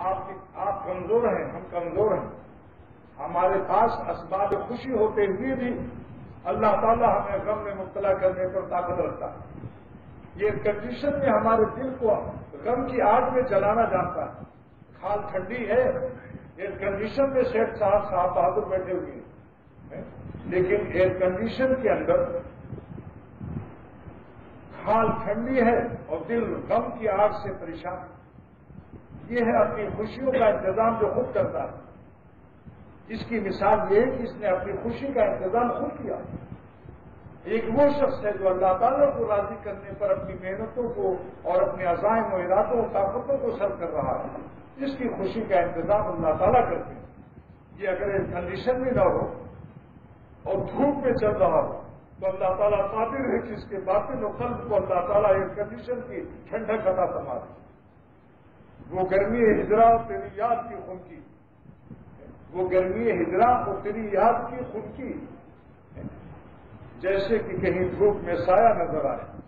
آپ کمزور ہیں، ہم کمزور ہیں، ہمارے پاس اسباب خوشی ہوتے ہوئے بھی اللہ تعالیٰ ہمیں غم میں مبتلا کرنے پر طاقت رکھتا ہے۔ یہ کنڈیشن میں ہمارے دل کو غم کی آگ میں جلانا جانتا ہے۔ کھال ٹھنڈی ہے، ایئر کنڈیشن میں سیٹ صاحب بہادر بیٹھے ہوئے ہیں، لیکن ایئر کنڈیشن کے اندر کھال ٹھنڈی ہے اور دل غم کی آگ سے پریشان ہے۔ یہ ہے اپنی خوشیوں کا انتظام جو خود کرتا ہے۔ اس کی مثال یہ ہے کہ اس نے اپنی خوشی کا انتظام خود کیا۔ ایک وہ شخص ہے جو اللہ تعالیٰ کو راضی کرنے پر اپنی محنتوں کو اور اپنے عزائم و ارادوں اور طاقتوں کو صرف کر رہا ہے، جس کی خوشی کا انتظام اللہ تعالیٰ کرتے ہیں۔ یہ اگر ایک کنڈیشن میں نہ ہو اور دھوپ میں چل رہا ہو تو اللہ تعالیٰ قادر ہے کہ اس کے باطن و قلب کو اللہ تعالیٰ ایک کنڈیشن کی ٹھنڈک عطا فرما دے۔ وہ گرمی ہجرا تیری یاد کی خنکی، وہ گرمی ہجرا اور تیری یاد کی خنکی، جیسے کہ کہیں دھوپ میں سایہ نظر آئے۔